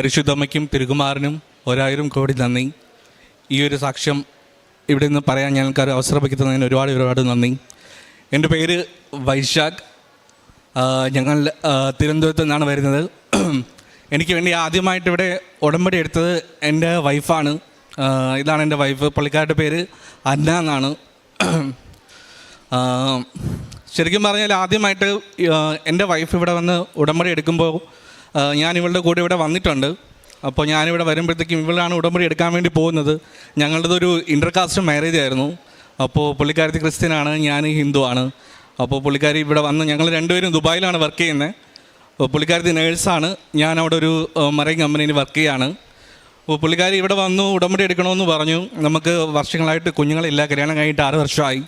പരിശുദ്ധമ്മയ്ക്കും തിരുകുമാരനും 1000 കോടി നന്ദി. ഈ ഒരു സാക്ഷ്യം ഇവിടെ നിന്ന് പറയാൻ ഞങ്ങൾക്ക് അവസരപ്പെടുത്തുന്നതിന് ഒരുപാട് നന്ദി. എൻ്റെ പേര് വൈശാഖ്. ഞങ്ങൾ തിരുവനന്തപുരത്ത് നിന്നാണ് വരുന്നത്. എനിക്ക് വേണ്ടി ആദ്യമായിട്ട് ഇവിടെ ഉടമ്പടി എടുത്തത് എൻ്റെ വൈഫാണ്. ഇതാണ് എൻ്റെ വൈഫ്. പുള്ളിക്കാരുടെ പേര് അന്ന എന്നാണ്. ശരിക്കും പറഞ്ഞാൽ ആദ്യമായിട്ട് എൻ്റെ വൈഫ് ഇവിടെ വന്ന് ഉടമ്പടി എടുക്കുമ്പോൾ ഞാൻ ഇവളുടെ കൂടെ ഇവിടെ വന്നിട്ടുണ്ട്. അപ്പോൾ ഞാനിവിടെ വരുമ്പോഴത്തേക്കും ഇവളാണ് ഉടമ്പടി എടുക്കാൻ വേണ്ടി പോകുന്നത്. ഞങ്ങളുടേതൊരു ഇൻ്റർകാസ്റ്റ് മാരേജ് ആയിരുന്നു. അപ്പോൾ പുള്ളിക്കാരത്തി ക്രിസ്ത്യനാണ്, ഞാൻ ഹിന്ദു ആണ്. അപ്പോൾ പുള്ളിക്കാരി ഇവിടെ വന്ന് ഞങ്ങൾ രണ്ടുപേരും ദുബായിലാണ് വർക്ക് ചെയ്യുന്നത്. പുള്ളിക്കാരത്തി നേഴ്സാണ്, ഞാൻ അവിടെ ഒരു മറൈൻ കമ്പനിയിൽ വർക്ക് ചെയ്യുകയാണ്. അപ്പോൾ പുള്ളിക്കാരി ഇവിടെ വന്നു ഉടമ്പടി എടുക്കണമെന്ന് പറഞ്ഞു. നമുക്ക് വർഷങ്ങളായിട്ട് കുഞ്ഞുങ്ങളില്ല, കല്യാണം കഴിഞ്ഞിട്ട് 6 വർഷമായി.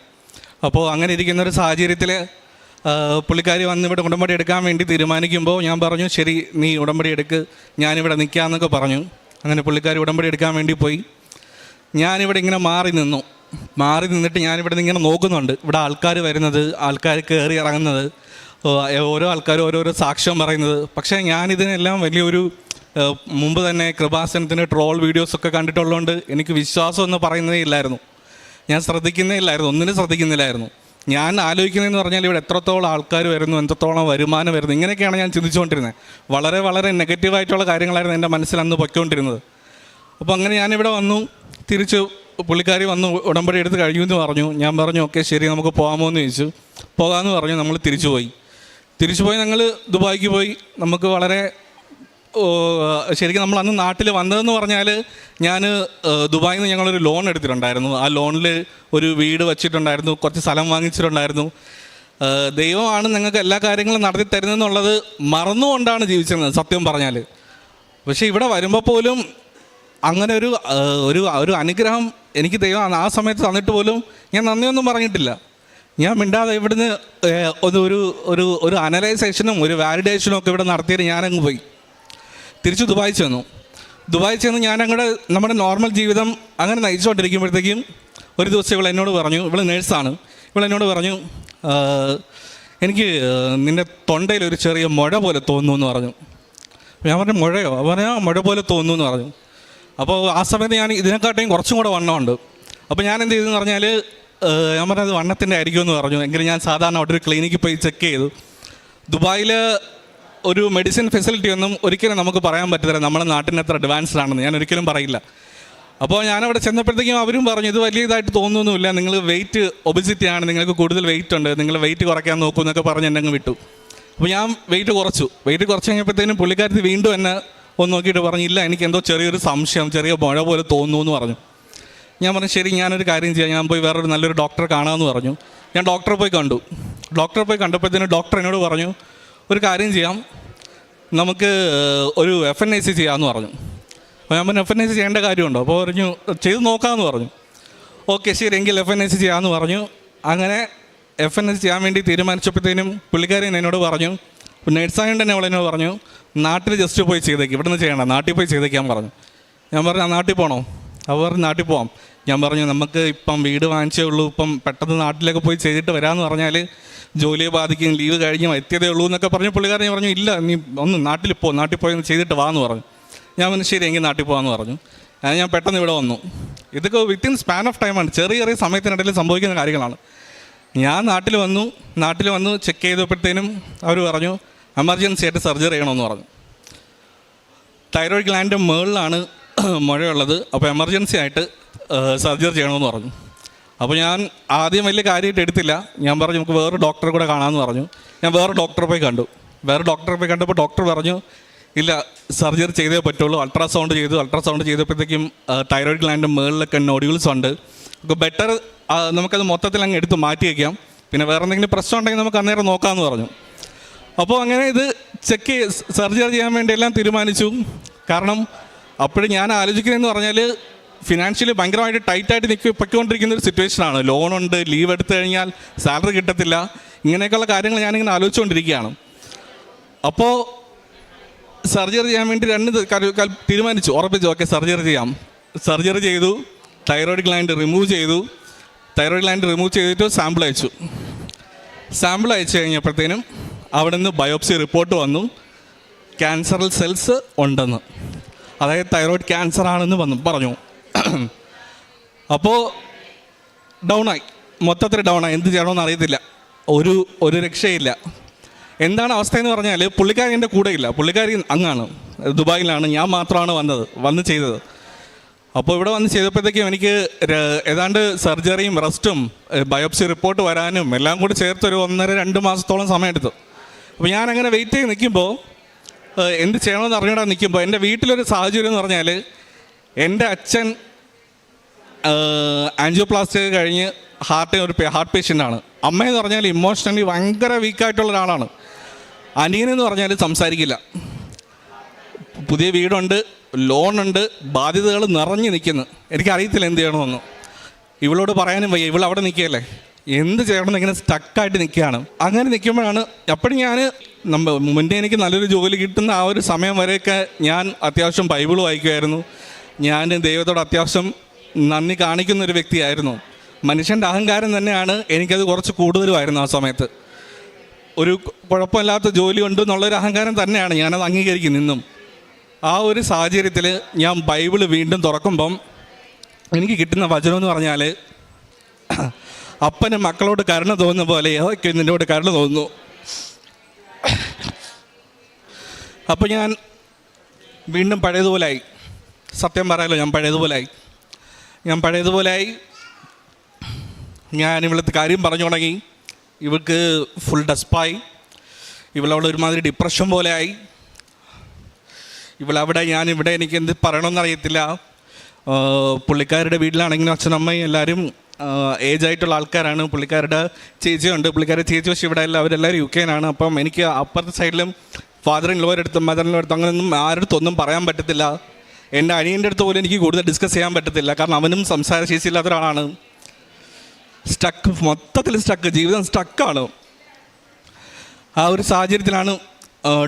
അപ്പോൾ അങ്ങനെ ഇരിക്കുന്നൊരു സാഹചര്യത്തിൽ പുള്ളിക്കാരി വന്ന് ഇവിടെ ഉടമ്പടി എടുക്കാൻ വേണ്ടി തീരുമാനിക്കുമ്പോൾ ഞാൻ പറഞ്ഞു, ശരി നീ ഉടമ്പടി എടുക്ക്, ഞാനിവിടെ നിൽക്കാമെന്നൊക്കെ പറഞ്ഞു. അങ്ങനെ പുള്ളിക്കാരി ഉടമ്പടി എടുക്കാൻ വേണ്ടി പോയി. ഞാനിവിടെ ഇങ്ങനെ മാറി നിന്നിട്ട് ഞാനിവിടെ നിന്ന് ഇങ്ങനെ നോക്കുന്നുണ്ട്. ഇവിടെ ആൾക്കാർ വരുന്നത്, ആൾക്കാർ കയറി ഇറങ്ങുന്നത്, ഓരോ ആൾക്കാരും ഓരോരോ സാക്ഷ്യം പറയുന്നത്. പക്ഷേ ഞാനിതിനെല്ലാം വലിയൊരു മുമ്പ് തന്നെ കൃപാസനത്തിന് ട്രോൾ വീഡിയോസൊക്കെ കണ്ടിട്ടുള്ളതുകൊണ്ട് എനിക്ക് വിശ്വാസം എന്ന് പറയുന്നതേ ഇല്ലായിരുന്നു. ഞാൻ ഒന്നിനും ശ്രദ്ധിക്കുന്നില്ലായിരുന്നു. ഞാൻ ആലോചിക്കുന്നതെന്ന് പറഞ്ഞാൽ ഇവിടെ എത്രത്തോളം ആൾക്കാർ വരുന്നു, എത്രത്തോളം വരുമാനം വരുന്നു, ഇങ്ങനെയൊക്കെയാണ് ഞാൻ ചിന്തിച്ചുകൊണ്ടിരുന്നത്. വളരെ നെഗറ്റീവായിട്ടുള്ള കാര്യങ്ങളായിരുന്നു എൻ്റെ മനസ്സിൽ അന്ന് പൊയ്ക്കൊണ്ടിരുന്നത്. അപ്പോൾ അങ്ങനെ ഞാനിവിടെ വന്നു. തിരിച്ച് പുള്ളിക്കാരി വന്നു ഉടമ്പടി എടുത്ത് കഴിഞ്ഞു എന്ന് പറഞ്ഞു. ഞാൻ പറഞ്ഞു ഓക്കെ ശരി നമുക്ക് പോകാമോ എന്ന് ചോദിച്ചു. പോകാമെന്ന് പറഞ്ഞു. നമ്മൾ തിരിച്ചുപോയി ഞങ്ങൾ ദുബായിക്ക് പോയി. നമുക്ക് വളരെ ശരിക്കും നമ്മൾ അന്ന് നാട്ടിൽ വന്നതെന്ന് പറഞ്ഞാൽ ഞാൻ ദുബായിൽ നിന്ന് ഞങ്ങളൊരു ലോൺ എടുത്തിട്ടുണ്ടായിരുന്നു. ആ ലോണിൽ ഒരു വീട് വച്ചിട്ടുണ്ടായിരുന്നു, കുറച്ച് സ്ഥലം വാങ്ങിച്ചിട്ടുണ്ടായിരുന്നു. ദൈവമാണ് നിങ്ങൾക്ക് എല്ലാ കാര്യങ്ങളും നടത്തി തരുന്നതെന്നുള്ളത് മറന്നുകൊണ്ടാണ് ജീവിച്ചിരുന്നത് സത്യം പറഞ്ഞാൽ. പക്ഷേ ഇവിടെ വരുമ്പോൾ പോലും അങ്ങനെ ഒരു അനുഗ്രഹം എനിക്ക് ദൈവം ആ സമയത്ത് തന്നിട്ട് പോലും ഞാൻ നന്ദിയൊന്നും പറഞ്ഞിട്ടില്ല. ഞാൻ മിണ്ടാതെ ഇവിടുന്ന് ഒരു അനലൈസേഷനും ഒരു വാലിഡേഷനും ഒക്കെ ഇവിടെ നടത്തിയിട്ട് ഞാനങ്ങ് പോയി. തിരിച്ച് ദുബായി ചെന്ന് ഞാൻ അങ്ങോട്ട് നമ്മുടെ നോർമൽ ജീവിതം അങ്ങനെ നയിച്ചുകൊണ്ടിരിക്കുമ്പോഴത്തേക്കും ഒരു ദിവസം ഇവളെന്നോട് പറഞ്ഞു, ഇവൾ നേഴ്സാണ്, ഇവളെന്നോട് പറഞ്ഞു എനിക്ക് നിൻ്റെ തൊണ്ടയിൽ ഒരു ചെറിയ മുഴ പോലെ തോന്നുന്നു എന്ന് പറഞ്ഞു. ഞാൻ പറഞ്ഞു മുഴയോ? പറഞ്ഞാൽ മുഴ പോലെ തോന്നുന്നു എന്ന് പറഞ്ഞു. അപ്പോൾ ആ സമയത്ത് ഞാൻ ഇതിനെക്കാട്ടും കുറച്ചും കൂടെ വണ്ണമുണ്ട്. അപ്പോൾ ഞാൻ എന്ത് ചെയ്തെന്ന് പറഞ്ഞാൽ ഞാൻ പറഞ്ഞത് വണ്ണത്തിൻ്റെ ആയിരിക്കുമെന്ന് പറഞ്ഞു. എങ്കിലും ഞാൻ സാധാരണ അവിടെ ഒരു ക്ലിനിക്കിൽ പോയി ചെക്ക് ചെയ്തു. ദുബായിൽ ഒരു മെഡിസിൻ ഫെസിലിറ്റി ഒന്നും ഒരിക്കലും നമുക്ക് പറയാൻ പറ്റത്തില്ല നമ്മുടെ നാട്ടിന് എത്ര അഡ്വാൻസ്ഡ് ആണെന്ന് ഞാൻ ഒരിക്കലും പറയില്ല. അപ്പോൾ ഞാനവിടെ ചെന്നപ്പോഴത്തേക്കും അവരും പറഞ്ഞു ഇത് വലിയ ഇതായിട്ട് തോന്നുന്നില്ല, നിങ്ങൾ വെയിറ്റ് ഒബിസിറ്റി ആണ്, നിങ്ങൾക്ക് കൂടുതൽ വെയിറ്റ് ഉണ്ട്, നിങ്ങൾ വെയിറ്റ് കുറയ്ക്കാൻ നോക്കൂ എന്നൊക്കെ പറഞ്ഞ് എന്നെ അങ്ങ് വിട്ടു. അപ്പോൾ ഞാൻ വെയിറ്റ് കുറച്ച് കഴിഞ്ഞപ്പോഴത്തേനും പുള്ളിക്കാരത്തി വീണ്ടും എന്നെ ഒന്ന് നോക്കിയിട്ട് പറഞ്ഞു ഇല്ല എനിക്ക് എന്തോ ചെറിയൊരു സംശയം, ചെറിയ മുഴ പോലെ തോന്നുന്നു എന്ന് പറഞ്ഞു. ഞാൻ പറഞ്ഞു ശരി ഞാനൊരു കാര്യം ചെയ്യാം, ഞാൻ പോയി വേറൊരു നല്ലൊരു ഡോക്ടറെ കാണാമെന്ന് പറഞ്ഞു. ഞാൻ ഡോക്ടറെ പോയി കണ്ടപ്പോഴത്തേനും ഡോക്ടർ എന്നോട് പറഞ്ഞു ഒരു കാര്യം ചെയ്യാം, നമുക്ക് ഒരു FNAC ചെയ്യാമെന്ന് പറഞ്ഞു. അപ്പോൾ ഞാൻ പറഞ്ഞു FNAC ചെയ്യേണ്ട കാര്യമുണ്ടോ? അപ്പോൾ പറഞ്ഞു ചെയ്ത് നോക്കാമെന്ന് പറഞ്ഞു. ഓക്കെ ശരി എങ്കിൽ FNAC ചെയ്യാമെന്ന് പറഞ്ഞു. അങ്ങനെ FNAC ചെയ്യാൻ വേണ്ടി തീരുമാനിച്ചപ്പോഴത്തേനും പുള്ളിക്കാരൻ എന്നോട് പറഞ്ഞു, നേഴ്സായതുകൊണ്ട് തന്നെ അവളെന്നോട് പറഞ്ഞു നാട്ടിൽ ജസ്റ്റ് പോയി ചെയ്തേക്ക്, ഇവിടെ നിന്ന് ചെയ്യണം, നാട്ടിൽ പോയി ചെയ്തേക്കാൻ പറഞ്ഞു. ഞാൻ പറഞ്ഞു നാട്ടിൽ പോകണോ? അവർ നാട്ടിൽ പോകാം. ഞാൻ പറഞ്ഞു നമുക്ക് ഇപ്പം വീട് വാങ്ങിച്ചേ ഉള്ളൂ, ഇപ്പം പെട്ടെന്ന് നാട്ടിലേക്ക് പോയി ചെയ്തിട്ട് വരാമെന്ന് പറഞ്ഞാൽ ജോലിയെ ബാധിക്കും, ലീവ് കഴിഞ്ഞ് എത്തിയതേ ഉള്ളൂ എന്നൊക്കെ പറഞ്ഞു. പുള്ളിക്കാരൻ പറഞ്ഞു ഇല്ല നീ ഒന്ന് നാട്ടിൽ പോയി ചെയ്തിട്ട് വാന്ന് പറഞ്ഞു. ഞാൻ പറഞ്ഞു ശരി എങ്കിൽ നാട്ടിൽ പോകാമെന്ന് പറഞ്ഞു. ഞാൻ പെട്ടെന്ന് ഇവിടെ വന്നു. ഇതൊക്കെ വിത്തിൻ സ്പാൻ ഓഫ് ടൈമാണ്, ചെറിയ സമയത്തിനിടയിൽ സംഭവിക്കുന്ന കാര്യങ്ങളാണ്. ഞാൻ നാട്ടിൽ വന്നു ചെക്ക് ചെയ്തപ്പോഴത്തേനും അവർ പറഞ്ഞു എമർജൻസി ആയിട്ട് സർജറി ചെയ്യണമെന്ന് പറഞ്ഞു. തൈറോയ്ഡ് ഗ്ലാൻഡിൻ്റെ മുകളിലാണ് മുഴയുള്ളത്, അപ്പോൾ എമർജൻസി ആയിട്ട് സർജറി ചെയ്യണമെന്ന് പറഞ്ഞു. അപ്പോൾ ഞാൻ ആദ്യം വലിയ കാര്യമായിട്ട് എടുത്തില്ല. ഞാൻ പറഞ്ഞു നമുക്ക് വേറെ ഡോക്ടറെ കൂടെ കാണാമെന്ന് പറഞ്ഞു. ഞാൻ വേറെ ഡോക്ടറെ പോയി കണ്ടപ്പോൾ ഡോക്ടർ പറഞ്ഞു ഇല്ല സർജറി ചെയ്തേ പറ്റുള്ളൂ. അൾട്രാസൗണ്ട് ചെയ്തപ്പോഴത്തേക്കും തൈറോയ്ഡ് ഗ്ലാൻഡിൻ്റെ മുകളിലൊക്കെ നോഡ്യൂൾസ് ഉണ്ട്, ബെറ്റർ നമുക്കത് മൊത്തത്തിൽ അങ്ങ് എടുത്ത് മാറ്റി വയ്ക്കാം, പിന്നെ വേറെ എന്തെങ്കിലും പ്രശ്നം ഉണ്ടെങ്കിൽ നമുക്ക് അന്നേരം നോക്കാമെന്ന് പറഞ്ഞു. അപ്പോൾ അങ്ങനെ ഇത് സർജറി ചെയ്യാൻ വേണ്ടി എല്ലാം തീരുമാനിച്ചു. കാരണം അപ്പോഴും ഞാൻ ആലോചിക്കുന്നതെന്ന് പറഞ്ഞാൽ ഫിനാൻഷ്യലി ഭയങ്കരമായിട്ട് ടൈറ്റായിട്ട് പൊയ്ക്കൊണ്ടിരിക്കുന്ന ഒരു സിറ്റുവേഷനാണ്. ലോണുണ്ട്, ലീവ് എടുത്തു കഴിഞ്ഞാൽ സാലറി കിട്ടത്തില്ല, ഇങ്ങനെയൊക്കെയുള്ള കാര്യങ്ങൾ ഞാനിങ്ങനെ ആലോചിച്ചുകൊണ്ടിരിക്കുകയാണ്. അപ്പോൾ സർജറി ചെയ്യാൻ വേണ്ടി തീരുമാനിച്ചു, ഉറപ്പിച്ചു ഓക്കെ സർജറി ചെയ്യാം. സർജറി ചെയ്തു, തൈറോയ്ഡ് ഗ്ലാൻഡ് റിമൂവ് ചെയ്തിട്ട് സാമ്പിൾ അയച്ചു കഴിഞ്ഞപ്പോഴത്തേനും അവിടെ നിന്ന് ബയോപ്സി റിപ്പോർട്ട് വന്നു, ക്യാൻസറൽ സെൽസ് ഉണ്ടെന്ന്. അതായത് തൈറോയ്ഡ് ക്യാൻസർ ആണെന്ന് പറഞ്ഞു. അപ്പോൾ ഡൗണായി, മൊത്തത്തിൽ ഡൗണായി. എന്ത് ചെയ്യണമെന്ന് അറിയത്തില്ല, ഒരു രക്ഷയില്ല. എന്താണ് അവസ്ഥയെന്ന് പറഞ്ഞാൽ പുള്ളിക്കാരി എൻ്റെ കൂടെ ഇല്ല, പുള്ളിക്കാരി അങ്ങാണ്, ദുബായിലാണ്. ഞാൻ മാത്രമാണ് വന്ന് ചെയ്തത്. അപ്പോൾ ഇവിടെ വന്ന് ചെയ്തപ്പോഴത്തേക്കും എനിക്ക് ഏതാണ്ട് സർജറിയും റെസ്റ്റും ബയോപ്സി റിപ്പോർട്ട് വരാനും എല്ലാം കൂടി ചേർത്തൊരു 1.5-2 മാസത്തോളം സമയമെടുത്തു. അപ്പോൾ ഞാനങ്ങനെ വെയിറ്റ് ചെയ്ത് നിൽക്കുമ്പോൾ, എന്ത് ചെയ്യണമെന്ന് അറിഞ്ഞൂടാ നിൽക്കുമ്പോൾ, എൻ്റെ വീട്ടിലൊരു സാഹചര്യം എന്ന് പറഞ്ഞാൽ എൻ്റെ അച്ഛൻ ആൻജിയോപ്ലാസ്റ്റി കഴിഞ്ഞ് ഹാർട്ട് പേഷ്യൻ്റാണ്. അമ്മയെന്ന് പറഞ്ഞാൽ ഇമോഷണലി ഭയങ്കര വീക്കായിട്ടുള്ള ഒരാളാണ്. അനിയനെന്ന് പറഞ്ഞാൽ സംസാരിക്കില്ല. പുതിയ വീടുണ്ട്, ലോണുണ്ട്, ബാധ്യതകൾ നിറഞ്ഞു നിൽക്കുന്നു. എനിക്കറിയത്തില്ല എന്ത് ചെയ്യണമെന്ന്. ഇവളോട് പറയാനും വയ്യ, ഇവളവിടെ നിൽക്കുകയല്ലേ, എന്ത് ചെയ്യണമെന്ന് ഇങ്ങനെ സ്റ്റക്കായിട്ട് നിൽക്കുകയാണ്. അങ്ങനെ നിൽക്കുമ്പോഴാണ് അപ്പോഴും മുന്നേ എനിക്ക് നല്ലൊരു ജോലി കിട്ടുന്ന ആ ഒരു സമയം വരെയൊക്കെ ഞാൻ അത്യാവശ്യം ബൈബിൾ വായിക്കുമായിരുന്നു. ഞാൻ ദൈവത്തോട് അത്യാവശ്യം നന്ദി കാണിക്കുന്നൊരു വ്യക്തിയായിരുന്നു. മനുഷ്യൻ്റെ അഹങ്കാരം തന്നെയാണ് എനിക്കത് കുറച്ച് കൂടുതലുമായിരുന്നു ആ സമയത്ത്. ഒരു കുഴപ്പമില്ലാത്ത ജോലി ഉണ്ടെന്നുള്ളൊരു അഹങ്കാരം തന്നെയാണ്, ഞാനത് അംഗീകരിക്കും നിന്നും. ആ ഒരു സാഹചര്യത്തിൽ ഞാൻ ബൈബിള് വീണ്ടും തുറക്കുമ്പം എനിക്ക് കിട്ടുന്ന വചനം എന്ന് പറഞ്ഞാൽ, അപ്പന് മക്കളോട് കരുണ തോന്നുന്ന പോലെ യഹോവയ്ക്ക് നിന്നോട് കരുണ തോന്നുന്നു. അപ്പോൾ ഞാൻ വീണ്ടും പഴയതുപോലായി. സത്യം പറയാലോ, ഞാൻ പഴയതുപോലായി. ഞാൻ ഇവിടുത്തെ കാര്യം പറഞ്ഞു തുടങ്ങി. ഇവൾക്ക് ഫുൾ ഡെസ്പായി. ഇവളവിടെ ഒരുമാതിരി ഡിപ്രഷൻ പോലെ ആയി. ഇവളവിടെ, ഞാനിവിടെ, എനിക്ക് എന്ത് പറയണമെന്നറിയത്തില്ല. പുള്ളിക്കാരുടെ വീട്ടിലാണെങ്കിലും അച്ഛനമ്മയും എല്ലാവരും ഏജായിട്ടുള്ള ആൾക്കാരാണ്. പുള്ളിക്കാരുടെ ചേച്ചിയുണ്ട്, പുള്ളിക്കാരുടെ ചേച്ചി പക്ഷേ ഇവിടെ അല്ല, അവരെല്ലാവരും UK-നാണ്. അപ്പം എനിക്ക് അപ്പുറത്തെ സൈഡിലും ഫാദറിൻ്റെ അടുത്തും മദറിൻ്റെ അടുത്തും അങ്ങനെയൊന്നും ആരടുത്തൊന്നും പറയാൻ പറ്റത്തില്ല. എൻ്റെ അനിയൻ്റെ അടുത്ത് പോലും എനിക്ക് കൂടുതൽ ഡിസ്കസ് ചെയ്യാൻ പറ്റത്തില്ല, കാരണം അവനും സംസാരശേഷി ഇല്ലാത്ത ഒരാളാണ്. മൊത്തത്തിൽ ജീവിതം സ്റ്റക്കാണ്. ആ ഒരു സാഹചര്യത്തിലാണ്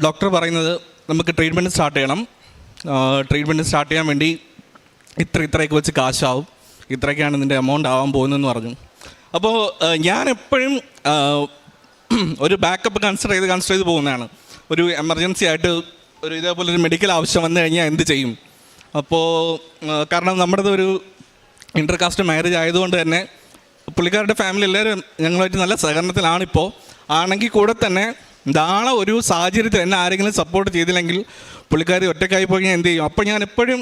ഡോക്ടർ പറയുന്നത്, നമുക്ക് ട്രീറ്റ്മെൻറ്റ് സ്റ്റാർട്ട് ചെയ്യണം. ട്രീറ്റ്മെൻറ്റ് സ്റ്റാർട്ട് ചെയ്യാൻ വേണ്ടി ഇത്രയൊക്കെ വെച്ച് കാശാവും, ഇത്രയൊക്കെയാണ് ഇതിൻ്റെ എമൗണ്ട് ആവാൻ പോകുന്നതെന്ന് പറഞ്ഞു. അപ്പോൾ ഞാൻ എപ്പോഴും ഒരു ബാക്കപ്പ് കൺസിഡർ ചെയ്ത് പോകുന്നതാണ്. ഒരു എമർജൻസി ആയിട്ട് ഒരു ഇതേപോലെ ഒരു മെഡിക്കൽ ആവശ്യം വന്നു കഴിഞ്ഞാൽ എന്ത് ചെയ്യും. അപ്പോൾ കാരണം നമ്മുടേത് ഒരു ഇൻ്റർകാസ്റ്റ് മാരേജ് ആയതുകൊണ്ട് തന്നെ പുള്ളിക്കാരുടെ ഫാമിലി എല്ലാവരും ഞങ്ങളുമായിട്ട് നല്ല സഹകരണത്തിലാണിപ്പോൾ. ആണെങ്കിൽ കൂടെ തന്നെ നാളെ ഒരു സാഹചര്യത്തിൽ എന്നെ ആരെങ്കിലും സപ്പോർട്ട് ചെയ്തില്ലെങ്കിൽ പുള്ളിക്കാരി ഒറ്റയ്ക്കായി പോയി ഞാൻ എന്ത് ചെയ്യും. അപ്പോൾ ഞാൻ എപ്പോഴും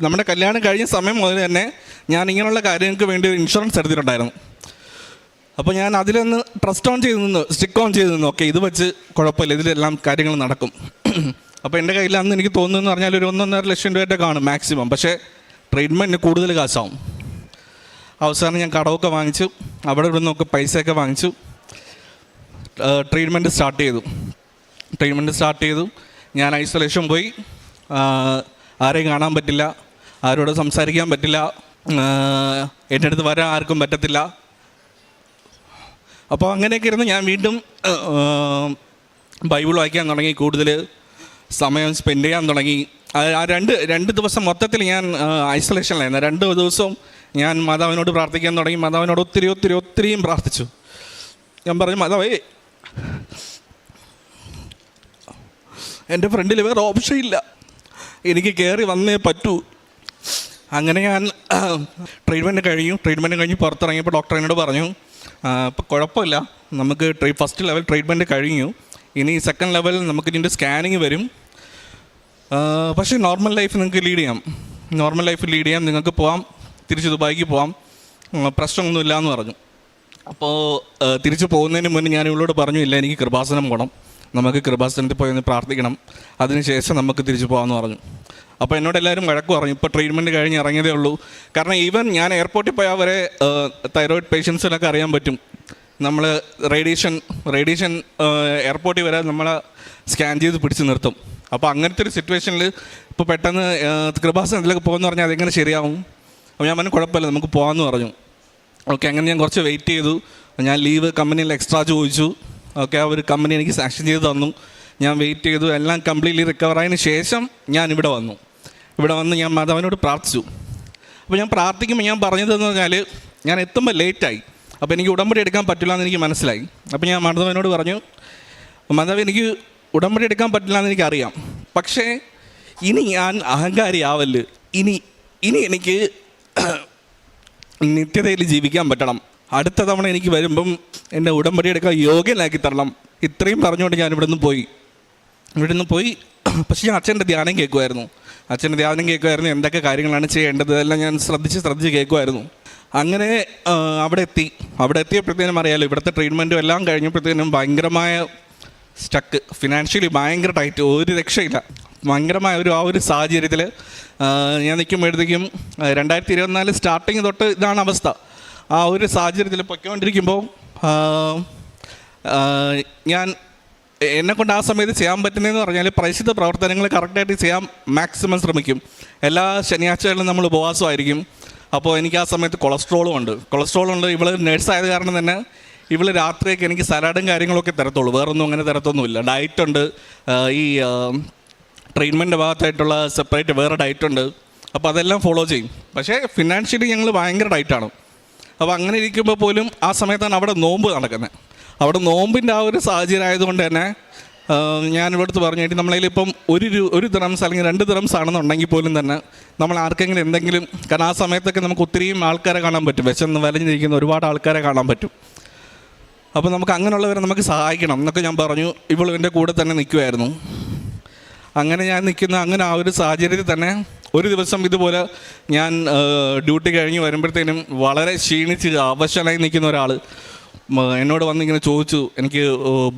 നമ്മുടെ കല്യാണം കഴിഞ്ഞ സമയം മുതൽ തന്നെ ഞാൻ ഇങ്ങനെയുള്ള കാര്യങ്ങൾക്ക് വേണ്ടി ഒരു ഇൻഷുറൻസ് എടുത്തിട്ടുണ്ടായിരുന്നു. അപ്പോൾ ഞാൻ അതിലൊന്ന് സ്റ്റിക്ക് ഓൺ ചെയ്ത് നിന്നു. ഓക്കെ, ഇത് വെച്ച് കുഴപ്പമില്ല, ഇതിലെല്ലാം കാര്യങ്ങൾ നടക്കും. അപ്പോൾ എൻ്റെ കയ്യിൽ അന്ന് എനിക്ക് തോന്നുന്നതെന്ന് പറഞ്ഞാൽ ഒരു 1.5 ലക്ഷം രൂപയുടെ കാണും മാക്സിമം. പക്ഷേ ട്രീറ്റ്മെൻറ്റിന് കൂടുതൽ കാശാവും. അവസാനം ഞാൻ കടമൊക്കെ വാങ്ങിച്ചു, അവിടെ ഇവിടെ നിന്നൊക്കെ പൈസയൊക്കെ വാങ്ങിച്ചു. ട്രീറ്റ്മെൻറ്റ് സ്റ്റാർട്ട് ചെയ്തു. ഞാൻ ഐസൊലേഷൻ പോയി. ആരെയും കാണാൻ പറ്റില്ല, ആരോട് സംസാരിക്കാൻ പറ്റില്ല, എൻ്റെ അടുത്ത് വരാൻ ആർക്കും പറ്റത്തില്ല. അപ്പോൾ അങ്ങനെയൊക്കെ ഇരുന്ന് ഞാൻ വീണ്ടും ബൈബിൾ വായിക്കാൻ തുടങ്ങി, കൂടുതൽ സമയം സ്പെൻഡ് ചെയ്യാൻ തുടങ്ങി. ആ രണ്ട് ദിവസം മൊത്തത്തിൽ ഞാൻ ഐസൊലേഷനിലായിരുന്നു. 2 ദിവസവും ഞാൻ മാതാവിനോട് പ്രാർത്ഥിക്കാൻ തുടങ്ങി. മാതാവിനോട് ഒത്തിരിയും പ്രാർത്ഥിച്ചു. ഞാൻ പറഞ്ഞു, മാതാവേ, എൻ്റെ ഫ്രണ്ടിൽ വേറെ ഓപ്ഷൻ ഇല്ല, എനിക്ക് കയറി വന്നേ പറ്റൂ. അങ്ങനെ ഞാൻ ട്രീറ്റ്മെൻറ്റ് കഴിഞ്ഞ് പുറത്തിറങ്ങിയപ്പോൾ ഡോക്ടർ എന്നോട് പറഞ്ഞു, ഇപ്പോൾ കുഴപ്പമില്ല, നമുക്ക് ഫസ്റ്റ് ലെവൽ ട്രീറ്റ്മെൻറ്റ് കഴിഞ്ഞു, ഇനി സെക്കൻഡ് ലെവൽ നമുക്ക് ഇതിൻ്റെ സ്കാനിങ് വരും. പക്ഷേ നോർമൽ ലൈഫ് നിങ്ങൾക്ക് ലീഡ് ചെയ്യാം, നിങ്ങൾക്ക് പോകാം, തിരിച്ച് ദുബായിക്ക് പോകാം, പ്രശ്നമൊന്നുമില്ല എന്ന് പറഞ്ഞു. അപ്പോൾ തിരിച്ച് പോകുന്നതിന് മുന്നേ ഞാൻ ഇവളോട് പറഞ്ഞു, ഇല്ല, എനിക്ക് കൃപാസനം പോകണം, നമുക്ക് കൃപാസനത്തിൽ പോയി ഒന്ന് പ്രാർത്ഥിക്കണം, അതിനുശേഷം നമുക്ക് തിരിച്ചു പോകാമെന്ന് പറഞ്ഞു. അപ്പോൾ എന്നോട് എല്ലാവരും വഴക്ക് പറഞ്ഞു. ഇപ്പോൾ ട്രീറ്റ്മെൻറ്റ് കഴിഞ്ഞ് ഇറങ്ങിയതേ ഉള്ളൂ. കാരണം ഈവൻ ഞാൻ എയർപോർട്ടിൽ പോയാൽ വരെ തൈറോയിഡ് പേഷ്യൻസിനൊക്കെ അറിയാൻ പറ്റും. നമ്മൾ റേഡിയേഷൻ എയർപോർട്ടിൽ വരെ നമ്മളെ സ്കാൻ ചെയ്ത് പിടിച്ച് നിർത്തും. അപ്പോൾ അങ്ങനത്തെ ഒരു സിറ്റുവേഷനിൽ ഇപ്പോൾ പെട്ടെന്ന് കൃപാസനത്തിലൊക്കെ പോകുമെന്ന് പറഞ്ഞാൽ അതെങ്ങനെ ശരിയാവും. അപ്പോൾ ഞാൻ പറഞ്ഞു, കുഴപ്പമില്ല, നമുക്ക് പോകാമെന്ന് പറഞ്ഞു. ഓക്കെ, അങ്ങനെ ഞാൻ കുറച്ച് വെയിറ്റ് ചെയ്തു. ഞാൻ ലീവ് കമ്പനിയിൽ എക്സ്ട്രാ ചോദിച്ചു. ഓക്കെ, അവർ കമ്പനി എനിക്ക് സാങ്ഷൻ ചെയ്ത് തന്നു. ഞാൻ വെയിറ്റ് ചെയ്തു. എല്ലാം കംപ്ലീറ്റ്ലി റിക്കവറായതിന് ശേഷം ഞാൻ ഇവിടെ വന്നു ഞാൻ മാതാവിനോട് പ്രാർത്ഥിച്ചു. അപ്പോൾ ഞാൻ പ്രാർത്ഥിക്കുമ്പോൾ ഞാൻ പറഞ്ഞതെന്ന് പറഞ്ഞാൽ, ഞാൻ എത്തുമ്പോൾ ലേറ്റായി. അപ്പോൾ എനിക്ക് ഉടമ്പടി എടുക്കാൻ പറ്റില്ല എന്ന് എനിക്ക് മനസ്സിലായി. അപ്പോൾ ഞാൻ മാതാവിനോട് പറഞ്ഞു, മാതാവ്, എനിക്ക് ഉടമ്പടി എടുക്കാൻ പറ്റില്ല എന്ന് എനിക്കറിയാം, പക്ഷേ ഇനി ഞാൻ അഹങ്കാരിയാവല്ല്, ഇനി എനിക്ക് നിത്യതയിൽ ജീവിക്കാൻ പറ്റണം, അടുത്ത തവണ എനിക്ക് വരുമ്പം എന്നെ ഉടമ്പടി എടുക്കാൻ യോഗ്യനാക്കി തരണം. ഇത്രയും പറഞ്ഞുകൊണ്ട് ഞാൻ ഇവിടുന്ന് പോയി. പക്ഷേ ഞാൻ അച്ഛൻ്റെ ധ്യാനം കേൾക്കുമായിരുന്നു. എന്തൊക്കെ കാര്യങ്ങളാണ് ചെയ്യേണ്ടത് ഇതെല്ലാം ഞാൻ ശ്രദ്ധിച്ച് കേൾക്കുമായിരുന്നു. അങ്ങനെ അവിടെ എത്തിയപ്പോഴത്തേനും അറിയാമല്ലോ, ഇവിടുത്തെ ട്രീറ്റ്മെൻറ്റും എല്ലാം കഴിഞ്ഞപ്പോഴത്തേനും ഭയങ്കരമായ സ്റ്റക്ക്, ഫിനാൻഷ്യലി ഭയങ്കര ടൈറ്റ്, ഒരു രക്ഷയില്ല. ഭയങ്കരമായ ആ ഒരു സാഹചര്യത്തിൽ ഞാൻ നിൽക്കുമ്പോഴത്തേക്കും 2024 സ്റ്റാർട്ടിങ് തൊട്ട് ഇതാണ് അവസ്ഥ. ആ ഒരു സാഹചര്യത്തിൽ പൊയ്ക്കൊണ്ടിരിക്കുമ്പോൾ ഞാൻ എന്നെക്കൊണ്ട് ആ സമയത്ത് ചെയ്യാൻ പറ്റുന്നതെന്ന് പറഞ്ഞാൽ പ്രേക്ഷിത പ്രവർത്തനങ്ങൾ കറക്റ്റായിട്ട് ചെയ്യാൻ മാക്സിമം ശ്രമിക്കും. എല്ലാ ശനിയാഴ്ചകളിലും നമ്മൾ ഉപവാസമായിരിക്കും. അപ്പോൾ എനിക്ക് ആ സമയത്ത് കൊളസ്ട്രോളും ഉണ്ട്. ഇവൾ നേഴ്സായത് കാരണം തന്നെ ഇവൾ രാത്രിയൊക്കെ എനിക്ക് സലാഡും കാര്യങ്ങളൊക്കെ തരത്തുള്ളൂ, വേറൊന്നും അങ്ങനെ തരത്തൊന്നുമില്ല. ഡയറ്റുണ്ട്, ഈ ട്രീറ്റ്മെൻറ്റ് ഭാഗത്തായിട്ടുള്ള സെപ്പറേറ്റ് വേറെ ഡയറ്റുണ്ട്. അപ്പോൾ അതെല്ലാം ഫോളോ ചെയ്യും. പക്ഷേ ഫിനാൻഷ്യലി ഞങ്ങൾ ഭയങ്കര ഡയറ്റാണ്. അപ്പോൾ അങ്ങനെ ഇരിക്കുമ്പോൾ പോലും ആ സമയത്താണ് അവിടെ നോമ്പ് നടക്കുന്നത്. അവിടെ നോമ്പിൻ്റെ ആ ഒരു സാഹചര്യം ആയതുകൊണ്ട് തന്നെ ഞാൻ ഇവിടുത്തെ പറഞ്ഞിട്ട് നമ്മളതിലിപ്പം ഒരു ദിറംസ് അല്ലെങ്കിൽ 2 ദിറംസ് ആണെന്നുണ്ടെങ്കിൽ പോലും തന്നെ നമ്മൾ ആർക്കെങ്കിലും എന്തെങ്കിലും, കാരണം ആ സമയത്തൊക്കെ നമുക്ക് ഒത്തിരിയും ആൾക്കാരെ കാണാൻ പറ്റും, വിശന്ന് വലഞ്ഞിരിക്കുന്ന ഒരുപാട് ആൾക്കാരെ കാണാൻ പറ്റും. അപ്പോൾ നമുക്ക് അങ്ങനെയുള്ളവരെ നമുക്ക് സഹായിക്കണം എന്നൊക്കെ ഞാൻ പറഞ്ഞു. ഇവൾ എൻ്റെ കൂടെ തന്നെ നിൽക്കുമായിരുന്നു. അങ്ങനെ ഞാൻ അങ്ങനെ ആ ഒരു സാഹചര്യത്തിൽ തന്നെ ഒരു ദിവസം ഇതുപോലെ ഞാൻ ഡ്യൂട്ടി കഴിഞ്ഞ് വരുമ്പോഴത്തേനും വളരെ ക്ഷീണിച്ച് അവശനായി നിൽക്കുന്ന ഒരാൾ എന്നോട് വന്നിങ്ങനെ ചോദിച്ചു, എനിക്ക്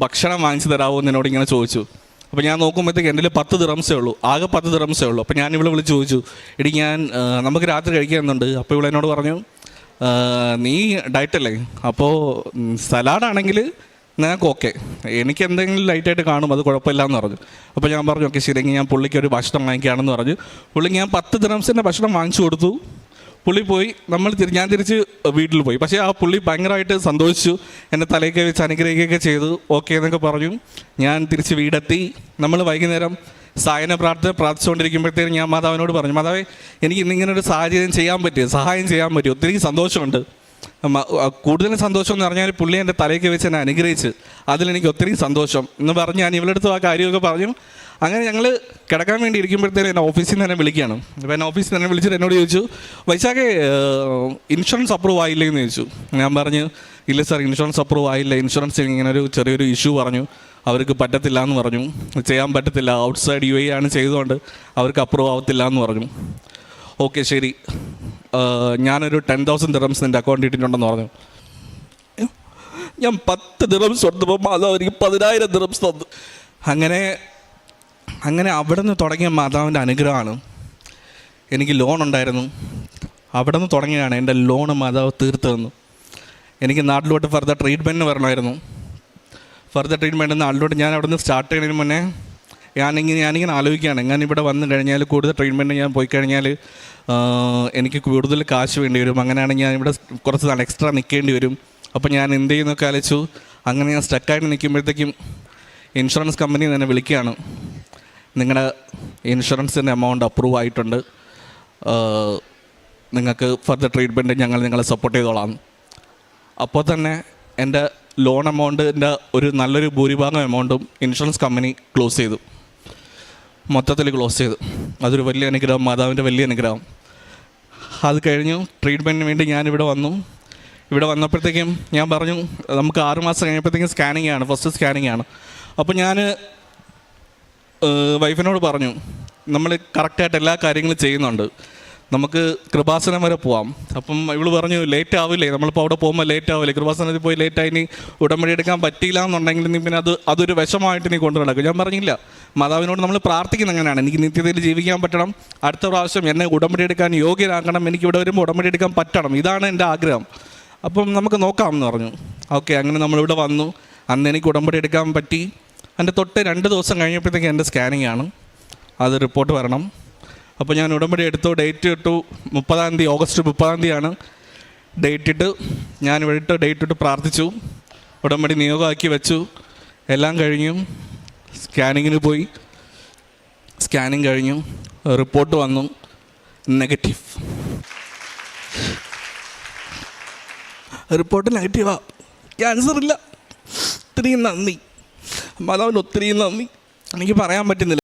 ഭക്ഷണം വാങ്ങിച്ചു തരാമോ എന്ന് എന്നോട് ഇങ്ങനെ ചോദിച്ചു. അപ്പോൾ ഞാൻ നോക്കുമ്പോഴത്തേക്ക് എൻ്റെ 10 ദിറംസേ ഉള്ളൂ, ആകെ 10 ദിറംസേ ഉള്ളൂ. അപ്പോൾ ഞാൻ ഇവിടെ വിളിച്ച് ചോദിച്ചു, എടി നമുക്ക് രാത്രി കഴിക്കാനുണ്ട്. അപ്പോൾ ഇവിടെ എന്നോട് പറഞ്ഞു, നീ ഡയറ്റല്ലേ, അപ്പോൾ സലാഡാണെങ്കിൽ നിനക്ക് ഓക്കെ, എനിക്ക് എന്തെങ്കിലും ലൈറ്റായിട്ട് കാണും, അത് കുഴപ്പമില്ല എന്ന് പറഞ്ഞു. അപ്പോൾ ഞാൻ പറഞ്ഞു ഓക്കെ ശരി, ഞാൻ പുള്ളിക്ക് ഒരു ഭക്ഷണം വാങ്ങിക്കുകയാണെന്ന് പറഞ്ഞു. പുള്ളിക്ക് ഞാൻ 10 ദിറംസിൻ്റെ ഭക്ഷണം വാങ്ങിച്ചു കൊടുത്തു. പുള്ളി പോയി, ഞാൻ തിരിച്ച് വീട്ടിൽ പോയി. പക്ഷേ ആ പുള്ളി ഭയങ്കരമായിട്ട് സന്തോഷിച്ചു, എന്നെ തലയൊക്കെ വെച്ച് അനുഗ്രഹിക്കുകയൊക്കെ ചെയ്തു. ഓക്കെ എന്നൊക്കെ പറഞ്ഞു. ഞാൻ തിരിച്ച് വീടെത്തി. നമ്മൾ വൈകുന്നേരം സായന പ്രാർത്ഥിച്ചുകൊണ്ടിരിക്കുമ്പോഴത്തേക്കും ഞാൻ മാതാവിനോട് പറഞ്ഞു, മാതാവേ എനിക്ക് ഇന്നിങ്ങനെ ഒരു സഹായം ചെയ്യാൻ പറ്റി, ഒത്തിരി സന്തോഷമുണ്ട്. കൂടുതലും സന്തോഷം എന്ന് പറഞ്ഞാൽ പുള്ളി എൻ്റെ തലയൊക്കെ വെച്ച് എന്നെ അനുഗ്രഹിച്ച്, അതിലെനിക്ക് ഒത്തിരി സന്തോഷം എന്ന് പറഞ്ഞ് ഞാൻ ഇവളുടെ ആ കാര്യമൊക്കെ പറഞ്ഞു. അങ്ങനെ ഞങ്ങൾ കിടക്കാൻ വേണ്ടി ഇരിക്കുമ്പോഴത്തേനും എന്നെ ഓഫീസിൽ നിന്ന് തന്നെ വിളിക്കുകയാണ്. അപ്പോൾ എന്നെ ഓഫീസിൽ തന്നെ വിളിച്ചിട്ട് എന്നോട് ചോദിച്ചു, വൈശാഖേ ഇൻഷുറൻസ് അപ്രൂവ് ആയില്ലേ എന്ന് ചോദിച്ചു. ഞാൻ പറഞ്ഞു ഇല്ല സാർ, ഇൻഷുറൻസ് അപ്രൂവ് ആയില്ല, ഇൻഷുറൻസ് ഇങ്ങനെ ചെറിയൊരു ഇഷ്യൂ പറഞ്ഞു, അവർക്ക് പറ്റത്തില്ല എന്ന് പറഞ്ഞു, ചെയ്യാൻ പറ്റത്തില്ല, ഔട്ട്സൈഡ് UAE ആണ് ചെയ്തുകൊണ്ട് അവർക്ക് അപ്രൂവ് ആവത്തില്ല എന്ന് പറഞ്ഞു. ഓക്കെ ശരി, ഞാനൊരു 10,000 ദിറംസ് എൻ്റെ അക്കൗണ്ട് ഇട്ടിട്ടുണ്ടെന്ന് പറഞ്ഞു. ഞാൻ 10 ദിറംസ് കൊടുത്തപ്പോൾ മാതാവ് എനിക്ക് 10,000 ദിറംസ് തന്നു. അങ്ങനെ അവിടെ നിന്ന് തുടങ്ങിയ മാതാവിൻ്റെ അനുഗ്രഹമാണ്. എനിക്ക് ലോൺ ഉണ്ടായിരുന്നു, അവിടെ നിന്ന് തുടങ്ങിയാണ് എൻ്റെ ലോണ് മാതാവ് തീർത്ത് തന്നു. എനിക്ക് നാട്ടിലോട്ട് ഫർദർ ട്രീറ്റ്മെൻറ്റിന് വരണമായിരുന്നു. നാട്ടിലോട്ട് ഞാൻ അവിടെ നിന്ന് സ്റ്റാർട്ട് ചെയ്യുന്നതിന് മുന്നേ ഞാനിങ്ങനെ ആലോചിക്കുകയാണ്, ഞാൻ ഇവിടെ വന്നു കഴിഞ്ഞാൽ കൂടുതൽ ട്രീറ്റ്മെൻറ്റ് ഞാൻ പോയി കഴിഞ്ഞാൽ എനിക്ക് കൂടുതൽ കാശ് വേണ്ടി വരും, അങ്ങനെയാണെങ്കിൽ ഞാൻ ഇവിടെ കുറച്ച് നാൾ എക്സ്ട്രാ നിൽക്കേണ്ടി വരും. അപ്പോൾ ഞാൻ എന്ത് ചെയ്യുന്നൊക്കെ ആലോചിച്ചു. അങ്ങനെ ഞാൻ സ്റ്റക്കായിട്ട് നിൽക്കുമ്പോഴത്തേക്കും ഇൻഷുറൻസ് കമ്പനി തന്നെ വിളിക്കുകയാണ്, നിങ്ങളുടെ ഇൻഷുറൻസിൻ്റെ എമൗണ്ട് അപ്രൂവ് ആയിട്ടുണ്ട്, നിങ്ങൾക്ക് ഫർദർ ട്രീറ്റ്മെൻറ്റ് ഞങ്ങൾ നിങ്ങളെ സപ്പോർട്ട് ചെയ്തോളാം. അപ്പോൾ തന്നെ എൻ്റെ ലോൺ എമൗണ്ടിൻ്റെ ഒരു നല്ലൊരു ഭൂരിഭാഗം എമൗണ്ടും ഇൻഷുറൻസ് കമ്പനി മൊത്തത്തിൽ ക്ലോസ് ചെയ്തു. അതൊരു വലിയ അനുഗ്രഹം, മാതാവിൻ്റെ വലിയ അനുഗ്രഹം. അത് കഴിഞ്ഞു ട്രീറ്റ്മെൻറ്റിന് വേണ്ടി ഞാനിവിടെ വന്നു. ഇവിടെ വന്നപ്പോഴത്തേക്കും ഞാൻ പറഞ്ഞു നമുക്ക് 6 മാസം കഴിഞ്ഞപ്പോഴത്തേക്കും ഫസ്റ്റ് സ്കാനിങ് ആണ്. അപ്പോൾ ഞാൻ വൈഫിനോട് പറഞ്ഞു, നമ്മൾ കറക്റ്റായിട്ട് എല്ലാ കാര്യങ്ങളും ചെയ്യുന്നുണ്ട്, നമുക്ക് കൃപാസനം വരെ പോവാം. അപ്പം ഇവൾ പറഞ്ഞു ലേറ്റ് ആവില്ലേ, നമ്മളിപ്പോൾ അവിടെ പോകുമ്പോൾ ലേറ്റ് ആവില്ലേ, കൃപാസനത്തിൽ പോയി ലേറ്റായി നീ ഉടമ്പടി എടുക്കാൻ പറ്റിയില്ല എന്നുണ്ടെങ്കിൽ നീ പിന്നെ അതൊരു വിഷമമായിട്ട് നീ കൊണ്ടു നടക്കും. ഞാൻ പറഞ്ഞില്ല, മാതാവിനോട് നമ്മൾ പ്രാർത്ഥിക്കുന്ന അങ്ങനെയാണ്, എനിക്ക് നിത്യതയിൽ ജീവിക്കാൻ പറ്റണം, അടുത്ത പ്രാവശ്യം എന്നെ ഉടമ്പടി എടുക്കാൻ യോഗ്യരാക്കണം, എനിക്കിവിടെ വരുമ്പോൾ ഉടമ്പടി എടുക്കാൻ പറ്റണം, ഇതാണ് എൻ്റെ ആഗ്രഹം. അപ്പം നമുക്ക് നോക്കാം എന്ന് പറഞ്ഞു. ഓക്കെ, അങ്ങനെ നമ്മളിവിടെ വന്നു. അന്ന് എനിക്ക് ഉടമ്പടി എടുക്കാൻ പറ്റി. എൻ്റെ തൊട്ട് 2 ദിവസം കഴിഞ്ഞപ്പോഴത്തേക്കും എൻ്റെ സ്കാനിങ് ആണ്, അത് റിപ്പോർട്ട് വരണം. അപ്പോൾ ഞാൻ ഉടമ്പടി എടുത്തു, ഡേറ്റ് ഇട്ടു, 30-ാം തീയതി, ഓഗസ്റ്റ് 30-ാം തീയതിയാണ് ഡേറ്റ് ഇട്ട്. ഞാൻ ഇവിടെ ഡേറ്റ് ഇട്ട് പ്രാർത്ഥിച്ചു, ഉടമ്പടി നിയോഗമാക്കി വെച്ചു. എല്ലാം കഴിഞ്ഞു, സ്കാനിങ്ങിന് പോയി. സ്കാനിങ് കഴിഞ്ഞു, റിപ്പോർട്ട് വന്നു നെഗറ്റീവ്. റിപ്പോർട്ട് നെഗറ്റീവാണ്, ക്യാൻസർ ഇല്ല. ഒത്തിരി നന്ദി മാതാവിന്, ഒത്തിരി നന്ദി. എനിക്ക് പറയാൻ പറ്റുന്നില്ല.